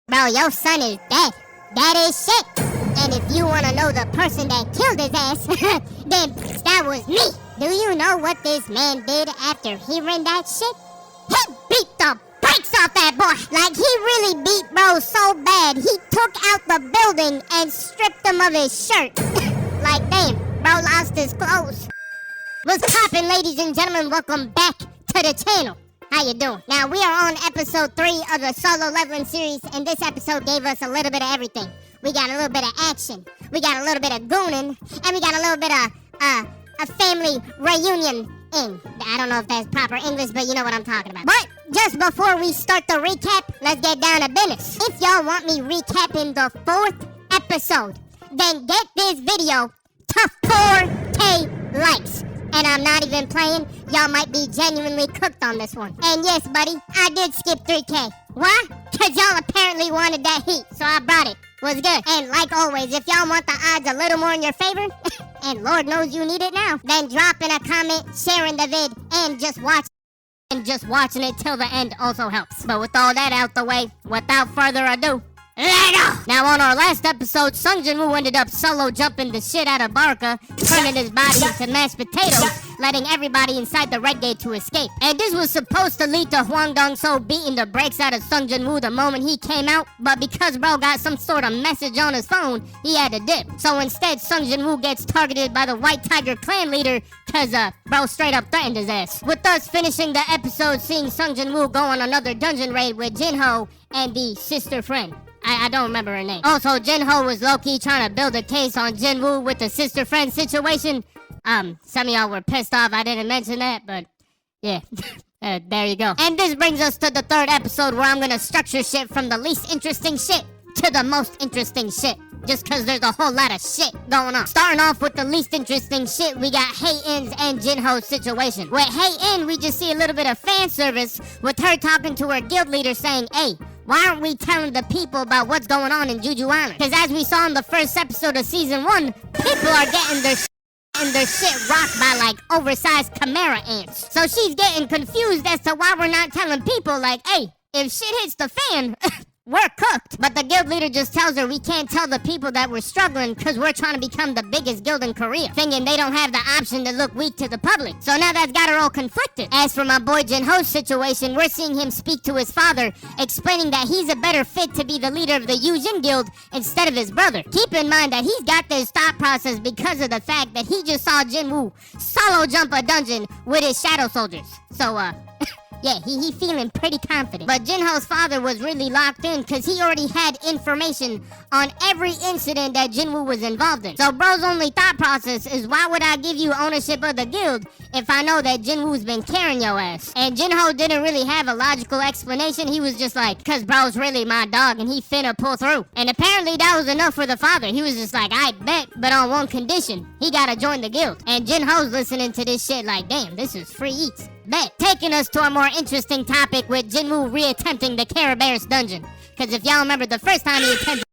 Bro, your son is dead. That is shit. And if you want to know the person that killed his ass, then that was me. Do you know what this man did after hearing that shit? He beat the brakes off that boy. Like, he really beat bro so bad, he took out the building and stripped him of his shirt. Like, damn, bro lost his clothes. What's poppin', ladies and gentlemen? Welcome back to the channel. How you doing? Now, we are on episode 3 of the Solo Leveling series, and this episode gave us a little bit of everything. We got a little bit of action, we got a little bit of gooning, and we got a little bit of, a family reunion in. I don't know if that's proper English, but you know what I'm talking about. But just before we start the recap, let's get down to business. If y'all want me recapping the 4th episode, then get this video to 4K likes. And I'm not even playing, y'all might be genuinely cooked on this one. And yes, buddy, I did skip 3K. Why? Because y'all apparently wanted that heat, so I brought it. Was good. And like always, if y'all want the odds a little more in your favor, and Lord knows you need it now, then drop in a comment, sharing the vid, and just watch. And just watching it till the end also helps. But with all that out the way, without further ado, let go! Now on our last episode, Sung Jin-woo ended up solo jumping the shit out of Barca, turning his body into mashed potatoes, letting everybody inside the Red Gate to escape. And this was supposed to lead to Hwang Dong-so beating the brakes out of Sung Jin-woo the moment he came out, but because bro got some sort of message on his phone, he had to dip. So instead, Sung Jin-woo gets targeted by the White Tiger clan leader, cause bro straight up threatened his ass. With us finishing the episode seeing Sung Jin-woo go on another dungeon raid with Jin-ho and the sister friend. I don't remember her name. Also, Jin-ho was low-key trying to build a case on Jin-woo with the sister friend situation. Some of y'all were pissed off I didn't mention that, but yeah, there you go. And this brings us to the 3rd episode where I'm gonna structure shit from the least interesting shit to the most interesting shit. Just cause there's a whole lot of shit going on. Starting off with the least interesting shit, we got Hae-in's and Jin-ho's situation. With Hae-in, we just see a little bit of fan service with her talking to her guild leader saying, hey, why aren't we telling the people about what's going on in Jeju Island? Cause as we saw in the 1st episode of season 1, people are getting their shit rocked by like oversized chimera ants. So she's getting confused as to why we're not telling people like, hey, if shit hits the fan, we're cooked. But the guild leader just tells her we can't tell the people that we're struggling because we're trying to become the biggest guild in Korea, thinking they don't have the option to look weak to the public. So now that's got her all conflicted. As for my boy Jin-ho's situation, we're seeing him speak to his father, explaining that he's a better fit to be the leader of the Yujin Guild instead of his brother. Keep in mind that he's got this thought process because of the fact that he just saw Jin-woo solo jump a dungeon with his shadow soldiers. So, yeah, he feeling pretty confident. But Jin-ho's father was really locked in because he already had information on every incident that Jin-woo was involved in. So bro's only thought process is, why would I give you ownership of the guild if I know that Jin-woo's been carrying your ass? And Jin-ho didn't really have a logical explanation. He was just like, cause bro's really my dog and he finna pull through. And apparently that was enough for the father. He was just like, I bet, but on one condition. He gotta join the guild. And Jin-ho's listening to this shit like, damn, this is free eats. Bet. Taking us to a more interesting topic with Jin-woo reattempting the Care Bears dungeon. Cause if y'all remember the first time he attempted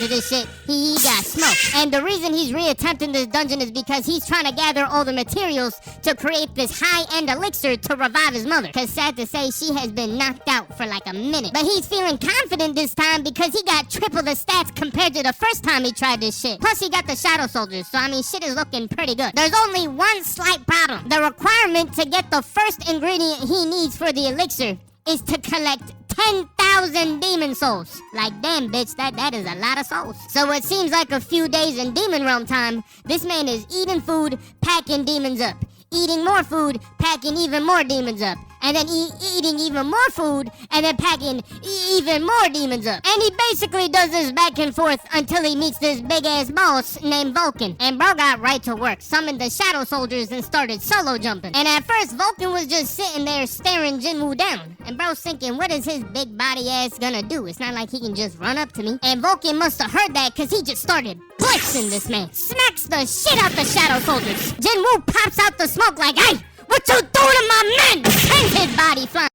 this shit, he got smoked. And the reason he's reattempting this dungeon is because he's trying to gather all the materials to create this high-end elixir to revive his mother. Cause sad to say, she has been knocked out for like a minute. But he's feeling confident this time because he got triple the stats compared to the first time he tried this shit. Plus he got the shadow soldiers, so I mean shit is looking pretty good. There's only one slight problem. The requirement to get the first ingredient he needs for the elixir is to collect 10,000 demon souls. Like, damn, bitch, that is a lot of souls. So it seems like a few days in demon realm time, this man is eating food, packing demons up. Eating more food, packing even more demons up. And then eating even more food, and then packing even more demons up. And he basically does this back and forth until he meets this big-ass boss named Vulcan. And bro got right to work, summoned the shadow soldiers and started solo jumping. And at first, Vulcan was just sitting there staring Jin-woo down. And bro's thinking, what is his big body ass gonna do? It's not like he can just run up to me. And Vulcan must have heard that because he just started blitzing this man. Smacks the shit out the shadow soldiers. Jin-woo pops out the smoke like, hey! What you doing to my men? Sends his body flying.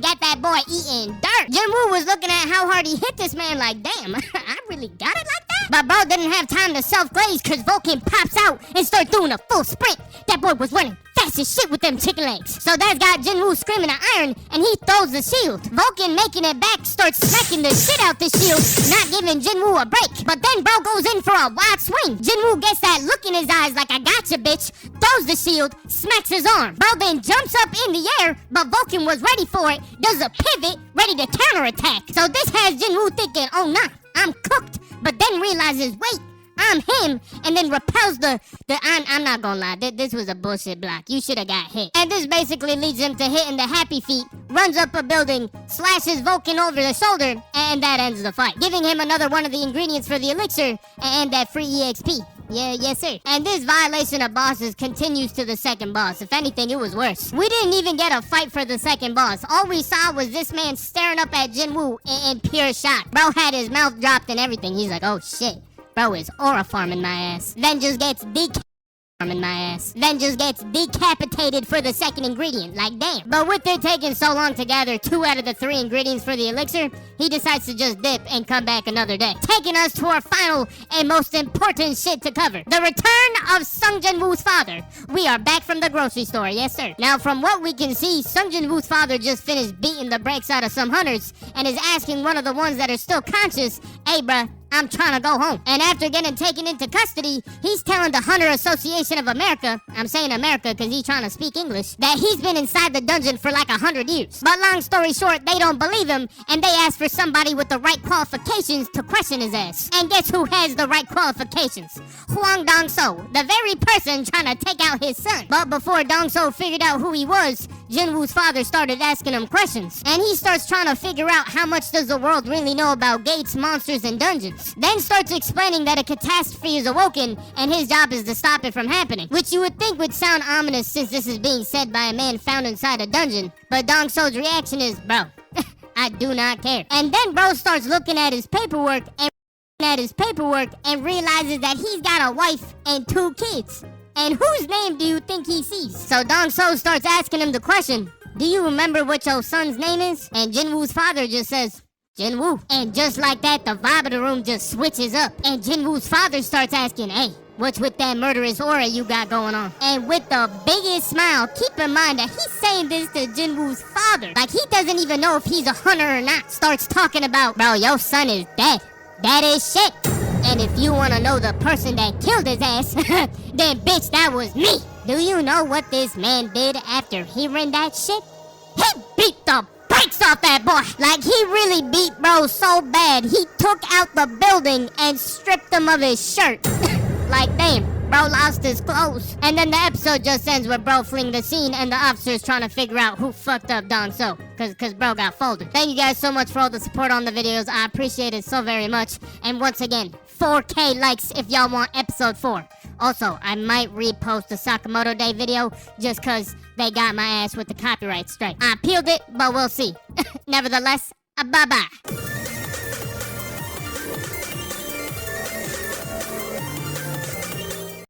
Got that boy eating dirt. Jin-woo was looking at how hard he hit this man like, damn, I really got it like that? But bro didn't have time to self-glaze because Vulcan pops out and starts doing a full sprint. That boy was running fast fast as shit with them chicken legs. So that's got Jinwoo screaming at Iron, and he throws the shield. Vulcan, making it back, starts smacking the shit out the shield, not giving Jinwoo a break. But then bro goes in for a wild swing. Jinwoo gets that look in his eyes like, I gotcha, bitch, throws the shield, smacks his arm. Bro then jumps up in the air, but Vulcan was ready for it, does a pivot, ready to counterattack. So this has Jinwoo thinking, oh nah, I'm cooked, but then realizes, wait, I'm him, and then repels I'm not gonna lie, this was a bullshit block. You should have got hit. And this basically leads him to hitting the happy feet, runs up a building, slashes Vulcan over the shoulder, and that ends the fight, giving him another one of the ingredients for the elixir, and that free EXP. Yeah, yes sir. And this violation of bosses continues to the second boss. If anything, it was worse. We didn't even get a fight for the second boss. All we saw was this man staring up at Jinwoo in pure shock. Bro had his mouth dropped and everything. He's like, oh shit. Bro is aura farming my ass. Then just gets decapitated for the second ingredient. Like, damn. But with it taking so long to gather 2 out of the 3 ingredients for the elixir, he decides to just dip and come back another day. Taking us to our final and most important shit to cover. The return of Sung Jin-woo's father. We are back from the grocery store, yes sir. Now from what we can see, Sung Jin-woo's father just finished beating the brakes out of some hunters and is asking one of the ones that are still conscious, hey bruh, I'm trying to go home. And after getting taken into custody, he's telling the Hunter Association of America, I'm saying America because he's trying to speak English, that he's been inside the dungeon for like 100 years. But long story short, they don't believe him, and they ask for somebody with the right qualifications to question his ass. And guess who has the right qualifications? Hwang Dong-so, the very person trying to take out his son. But before Dong-so figured out who he was, Jinwoo's father started asking him questions. And he starts trying to figure out how much does the world really know about gates, monsters, and dungeons. Then starts explaining that a catastrophe is awoken and his job is to stop it from happening. Which you would think would sound ominous since this is being said by a man found inside a dungeon. But Dong-so's reaction is, bro, I do not care. And then bro starts looking at his paperwork and realizes that he's got a wife and 2 kids. And whose name do you think he sees? So Dong-so starts asking him the question, do you remember what your son's name is? And Jinwoo's father just says, Jinwoo. And just like that, the vibe of the room just switches up. And Jinwoo's father starts asking, hey, what's with that murderous aura you got going on? And with the biggest smile, keep in mind that he's saying this to Jinwoo's father. Like he doesn't even know if he's a hunter or not. Starts talking about, bro, your son is dead. That is shit. And if you want to know the person that killed his ass, then bitch, that was me. Do you know what this man did after hearing that shit? He beat the brakes off that boy. Like, he really beat bro so bad, he took out the building and stripped him of his shirt. Like, damn, bro lost his clothes. And then the episode just ends with bro fleeing the scene and the officers trying to figure out who fucked up Dong-so. Cause bro got folded. Thank you guys so much for all the support on the videos. I appreciate it so very much. And once again, 4K likes if y'all want episode 4. Also, I might repost the Sakamoto Day video just cause they got my ass with the copyright strike. I peeled it, but we'll see. Nevertheless, bye-bye.